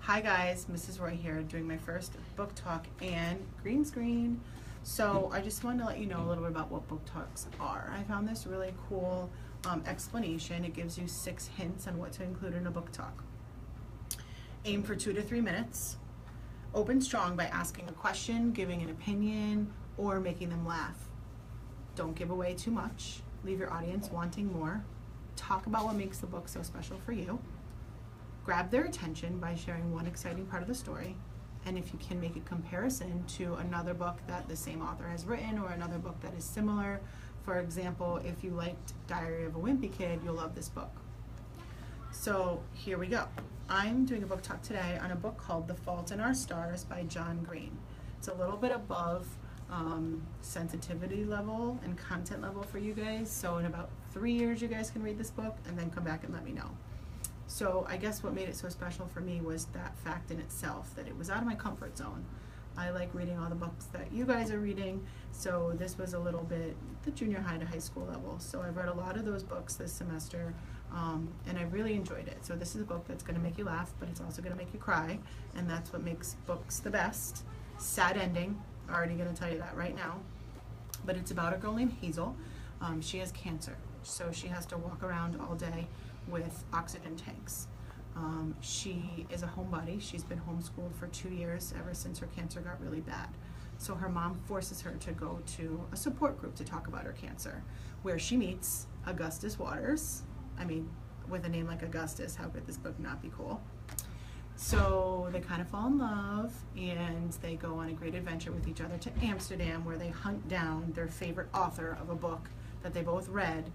Hi guys, Mrs. Roy here, doing my first book talk and green screen. So I just wanted to let you know a little bit about what book talks are. I found this really cool explanation. It gives you 6 hints on what to include in a book talk. Aim for 2 to 3 minutes. Open strong by asking a question, giving an opinion, or making them laugh. Don't give away too much. Leave your audience wanting more. Talk about what makes the book so special for you. Grab their attention by sharing one exciting part of the story, and if you can, make a comparison to another book that the same author has written or another book that is similar. For example, if you liked Diary of a Wimpy Kid, you'll love this book. So here we go. I'm doing a book talk today on a book called The Fault in Our Stars by John Green. It's a little bit above sensitivity level and content level for you guys, so in about 3 years you guys can read this book and then come back and let me know. So I guess what made it so special for me was that fact in itself, that it was out of my comfort zone. I like reading all the books that you guys are reading, so this was a little bit the junior high to high school level. So I've read a lot of those books this semester, and I really enjoyed it. So this is a book that's going to make you laugh, but it's also going to make you cry, and that's what makes books the best. Sad ending, already going to tell you that right now. But it's about a girl named Hazel. She has cancer, so she has to walk around all day with oxygen tanks. She is a homebody. She's been homeschooled for 2 years ever since her cancer got really bad. So her mom forces her to go to a support group to talk about her cancer, where she meets Augustus Waters. I mean, with a name like Augustus, how could this book not be cool? So they kind of fall in love, and they go on a great adventure with each other to Amsterdam, where they hunt down their favorite author of a book that they both read,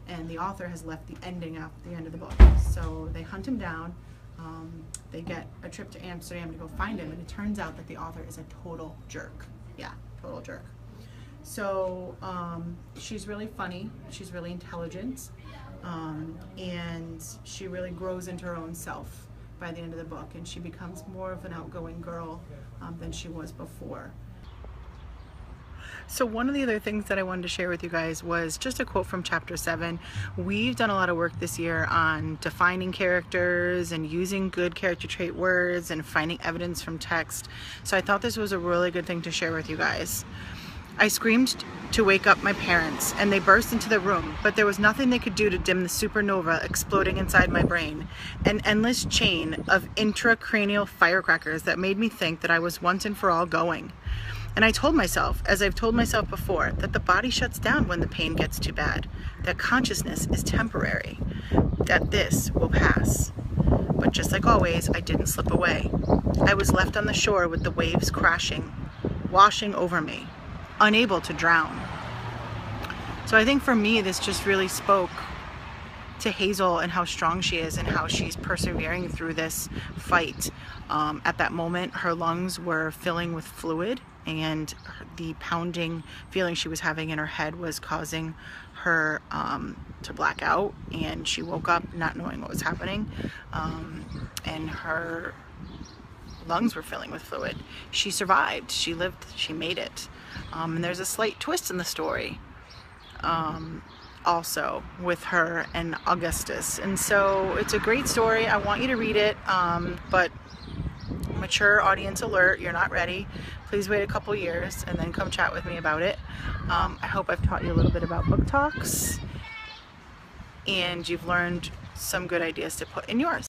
and the author has left the ending out at the end of the book. So they hunt him down. They get a trip to Amsterdam to go find him, and it turns out that the author is a total jerk. Yeah, total jerk. So she's really funny, she's really intelligent, and she really grows into her own self by the end of the book, and she becomes more of an outgoing girl than she was before. So one of the other things that I wanted to share with you guys was just a quote from chapter 7. We've done a lot of work this year on defining characters and using good character trait words and finding evidence from text. So I thought this was a really good thing to share with you guys. I screamed to wake up my parents, and they burst into the room, but there was nothing they could do to dim the supernova exploding inside my brain, an endless chain of intracranial firecrackers that made me think that I was once and for all going. And I told myself, as I've told myself before, that the body shuts down when the pain gets too bad, that consciousness is temporary, that this will pass. But just like always, I didn't slip away. I was left on the shore with the waves crashing, washing over me, unable to drown. So I think for me, this just really spoke to Hazel and how strong she is and how she's persevering through this fight. At that moment, her lungs were filling with fluid, and the pounding feeling she was having in her head was causing her to black out, and she woke up not knowing what was happening, and her lungs were filling with fluid. She survived, she lived, she made it. And there's a slight twist in the story also with her and Augustus, and so it's a great story. I want you to read it, but mature audience alert, you're not ready. Please wait a couple years and then come chat with me about it. I hope I've taught you a little bit about book talks, and you've learned some good ideas to put in yours.